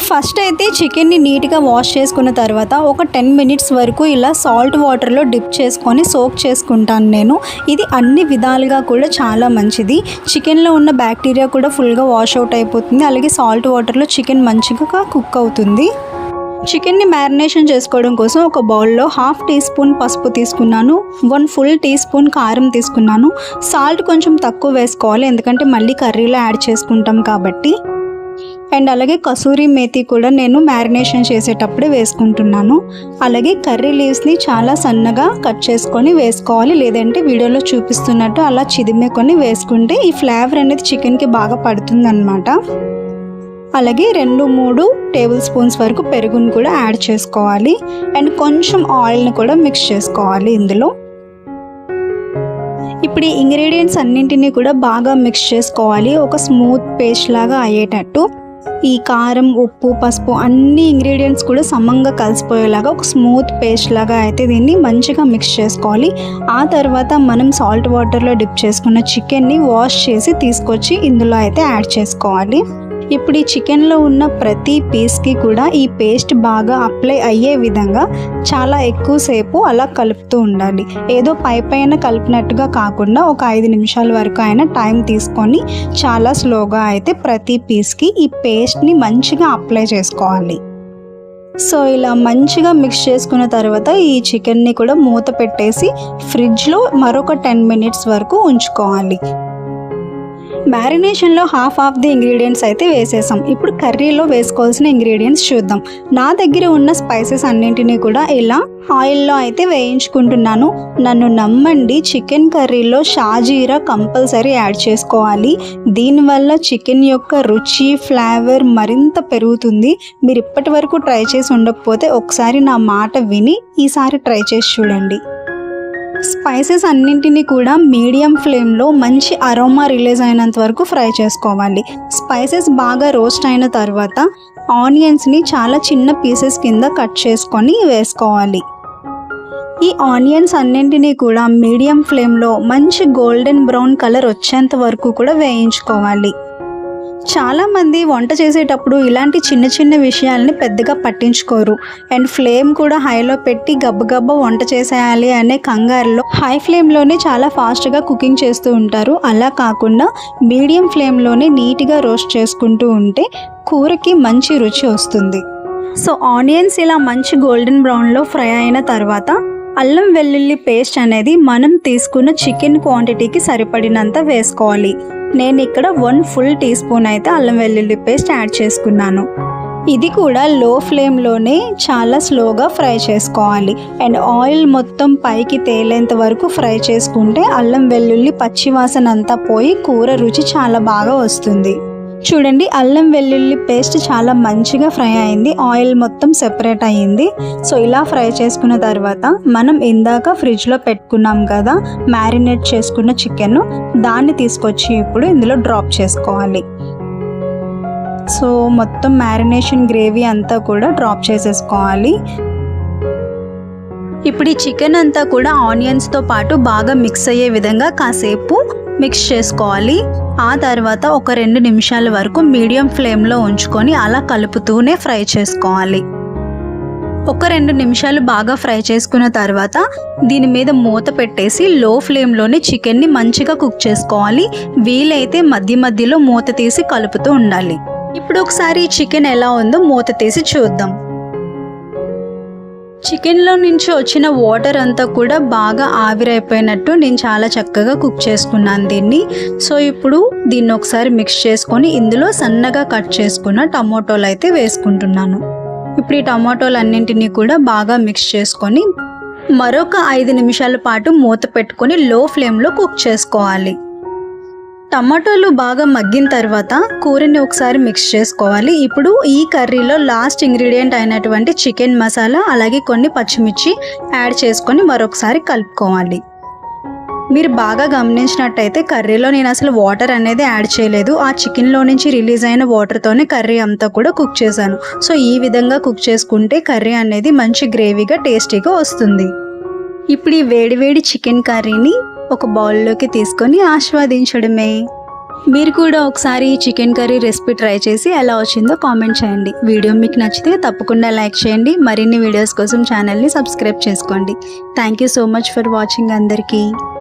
First అయితే చికెన్ని నీట్గా వాష్ చేసుకున్న తర్వాత ఒక 10 మినిట్స్ వరకు ఇలా సాల్ట్ వాటర్లో డిప్ చేసుకొని సోక్ చేసుకుంటాను నేను. ఇది అన్ని విధాలుగా కూడా చాలా మంచిది. చికెన్లో ఉన్న బ్యాక్టీరియా కూడా ఫుల్గా వాష్ అవుట్ అయిపోతుంది. అలాగే సాల్ట్ వాటర్లో చికెన్ మంచిగా కుక్ అవుతుంది. చికెన్ని మ్యారినేషన్ చేసుకోవడం కోసం ఒక బౌల్లో 1/2 టీ స్పూన్ పసుపు తీసుకున్నాను, 1 ఫుల్ టీ స్పూన్ కారం తీసుకున్నాను. సాల్ట్ కొంచెం తక్కువ వేసుకోవాలి, ఎందుకంటే మళ్ళీ కర్రీలో యాడ్ చేసుకుంటాం కాబట్టి. అండ్ అలాగే కసూరి మేతి కూడా నేను మ్యారినేషన్ చేసేటప్పుడే వేసుకుంటున్నాను. అలాగే కర్రీ లీవ్స్ని చాలా సన్నగా కట్ చేసుకొని వేసుకోవాలి, లేదంటే వీడియోలో చూపిస్తున్నట్టు అలా చిదిమేకొని వేసుకుంటే ఈ ఫ్లేవర్ అనేది చికెన్కి బాగా పడుతుంది అన్నమాట. అలాగే 2-3 టేబుల్ స్పూన్స్ వరకు పెరుగును కూడా యాడ్ చేసుకోవాలి. అండ్ కొంచెం ఆయిల్ని కూడా మిక్స్ చేసుకోవాలి ఇందులో. ఇప్పుడు ఈ ఇంగ్రీడియంట్స్ అన్నింటినీ కూడా బాగా మిక్స్ చేసుకోవాలి, ఒక స్మూత్ పేస్ట్ లాగా అయ్యేటట్టు. ఈ కారం, ఉప్పు, పసుపు అన్ని ఇంగ్రీడియంట్స్ కూడా సమంగా కలిసిపోయేలాగా ఒక స్మూత్ పేస్ట్ లాగా అయితే దీన్ని మంచిగా మిక్స్ చేసుకోవాలి. ఆ తర్వాత మనం సాల్ట్ వాటర్లో డిప్ చేసుకున్న చికెన్ని వాష్ చేసి తీసుకొచ్చి ఇందులో అయితే యాడ్ చేసుకోవాలి. ఇప్పుడు ఈ చికెన్లో ఉన్న ప్రతి పీస్కి కూడా ఈ పేస్ట్ బాగా అప్లై అయ్యే విధంగా చాలా ఎక్కువసేపు అలా కలుపుతూ ఉండాలి. ఏదో పైన కలిపినట్టుగా కాకుండా ఒక 5 నిమిషాల వరకు అయినా టైం తీసుకొని చాలా స్లోగా అయితే ప్రతి పీస్కి ఈ పేస్ట్ని మంచిగా అప్లై చేసుకోవాలి. సో ఇలా మంచిగా మిక్స్ చేసుకున్న తర్వాత ఈ చికెన్ని కూడా మూత పెట్టేసి ఫ్రిడ్జ్లో మరొక 10 మినిట్స్ వరకు ఉంచుకోవాలి. మ్యారినేషన్లో హాఫ్ ఆఫ్ ది ఇంగ్రీడియంట్స్ అయితే వేసేసాం. ఇప్పుడు కర్రీలో వేసుకోవాల్సిన ఇంగ్రీడియంట్స్ చూద్దాం. నా దగ్గర ఉన్న స్పైసెస్ అన్నింటినీ కూడా ఇలా ఆయిల్లో అయితే వేయించుకుంటున్నాను. నన్ను నమ్మండి, చికెన్ కర్రీలో షాజీరా కంపల్సరీ యాడ్ చేసుకోవాలి. దీనివల్ల చికెన్ యొక్క రుచి, ఫ్లేవర్ మరింత పెరుగుతుంది. మీరు ఇప్పటి వరకు ట్రై చేసి ఉండకపోతే ఒకసారి నా మాట విని ఈసారి ట్రై చేసి చూడండి. స్పైసెస్ అన్నింటినీ కూడా మీడియం ఫ్లేమ్లో మంచి అరోమా రిలీజ్ అయినంత వరకు ఫ్రై చేసుకోవాలి. స్పైసెస్ బాగా రోస్ట్ అయిన తర్వాత ఆనియన్స్ని చాలా చిన్న పీసెస్ కింద కట్ చేసుకొని వేసుకోవాలి. ఈ ఆనియన్స్ అన్నింటినీ కూడా మీడియం ఫ్లేమ్లో మంచి గోల్డెన్ బ్రౌన్ కలర్ వచ్చేంత వరకు కూడా వేయించుకోవాలి. చాలామంది వంట చేసేటప్పుడు ఇలాంటి చిన్న చిన్న విషయాలని పెద్దగా పట్టించుకోరు. అండ్ ఫ్లేమ్ కూడా హైలో పెట్టి గబ్బగబ్బ వంట చేసేయాలి అనే కంగారులో హై ఫ్లేమ్లోనే చాలా ఫాస్ట్గా కుకింగ్ చేస్తూ ఉంటారు. అలా కాకుండా మీడియం ఫ్లేమ్లోనే నీట్గా రోస్ట్ చేసుకుంటూ ఉంటే కూరకి మంచి రుచి వస్తుంది. సో ఆనియన్స్ ఇలా మంచి గోల్డెన్ బ్రౌన్లో ఫ్రై అయిన తర్వాత అల్లం వెల్లుల్లి పేస్ట్ అనేది మనం తీసుకున్న చికెన్ క్వాంటిటీకి సరిపడినంత వేసుకోవాలి. నేను ఇక్కడ 1 ఫుల్ టీ స్పూన్ అయితే అల్లం వెల్లుల్లి పేస్ట్ యాడ్ చేసుకున్నాను. ఇది కూడా లో ఫ్లేమ్లోనే చాలా స్లోగా ఫ్రై చేసుకోవాలి. అండ్ ఆయిల్ మొత్తం పైకి తేలేంత వరకు ఫ్రై చేసుకుంటే అల్లం వెల్లుల్లి పచ్చివాసన అంతా పోయి కూర రుచి చాలా బాగా వస్తుంది. చూడండి, అల్లం వెల్లుల్లి పేస్ట్ చాలా మంచిగా ఫ్రై అయింది, ఆయిల్ మొత్తం సెపరేట్ అయ్యింది. సో ఇలా ఫ్రై చేసుకున్న తర్వాత మనం ఇందాక ఫ్రిడ్జ్లో పెట్టుకున్నాం కదా మ్యారినేట్ చేసుకున్న చికెన్, దాన్ని తీసుకొచ్చి ఇప్పుడు ఇందులో డ్రాప్ చేసుకోవాలి. సో మొత్తం మ్యారినేషన్ గ్రేవీ అంతా కూడా డ్రాప్ చేసేసుకోవాలి. ఇప్పుడు ఈ చికెన్ అంతా కూడా ఆనియన్స్తో పాటు బాగా మిక్స్ అయ్యే విధంగా కాసేపు మిక్స్ చేసుకోవాలి. ఆ తర్వాత ఒక 2 నిమిషాల వరకు మీడియం ఫ్లేమ్లో ఉంచుకొని అలా కలుపుతూనే ఫ్రై చేసుకోవాలి. ఒక 2 నిమిషాలు బాగా ఫ్రై చేసుకున్న తర్వాత దీని మీద మూత పెట్టేసి లో ఫ్లేమ్లోనే చికెన్ని మంచిగా కుక్ చేసుకోవాలి. వీలైతే మధ్య మధ్యలో మూత తీసి కలుపుతూ ఉండాలి. ఇప్పుడు ఒకసారి చికెన్ ఎలా ఉందో మూత తీసి చూద్దాం. చికెన్లో నుంచి వచ్చిన వాటర్ అంతా కూడా బాగా ఆవిరైపోయినట్టు నేను చాలా చక్కగా కుక్ చేసుకున్నాను దీన్ని. సో ఇప్పుడు దీన్ని ఒకసారి మిక్స్ చేసుకొని ఇందులో సన్నగా కట్ చేసుకున్న టమాటోలు అయితే వేసుకుంటున్నాను. ఇప్పుడు ఈ టమాటోలు అన్నింటినీ కూడా బాగా మిక్స్ చేసుకొని మరొక 5 నిమిషాల పాటు మూత పెట్టుకొని లో ఫ్లేమ్లో కుక్ చేసుకోవాలి. టమాటోలు బాగా మగ్గిన తర్వాత కూరని ఒకసారి మిక్స్ చేసుకోవాలి. ఇప్పుడు ఈ కర్రీలో లాస్ట్ ఇంగ్రీడియంట్ అయినటువంటి చికెన్ మసాలా అలాగే కొన్ని పచ్చిమిర్చి యాడ్ చేసుకొని మరొకసారి కలుపుకోవాలి. మీరు బాగా గమనించినట్టయితే కర్రీలో నేను అసలు వాటర్ అనేది యాడ్ చేయలేదు. ఆ చికెన్లో నుంచి రిలీజ్ అయిన వాటర్తోనే కర్రీ అంతా కూడా కుక్ చేశాను. సో ఈ విధంగా కుక్ చేసుకుంటే కర్రీ అనేది మంచి గ్రేవీగా టేస్టీగా వస్తుంది. ఇప్పుడు ఈ వేడివేడి చికెన్ కర్రీని ఒక బౌల్లోకి తీసుకొని ఆస్వాదించడమే. మీరు కూడా ఒకసారి ఈ చికెన్ కర్రీ రెసిపీ ట్రై చేసి ఎలా వచ్చిందో కామెంట్ చేయండి. వీడియో మీకు నచ్చితే తప్పకుండా లైక్ చేయండి. మరిన్ని వీడియోస్ కోసం ఛానల్ని సబ్స్క్రైబ్ చేసుకోండి. Thank you so much for watching అందరికీ.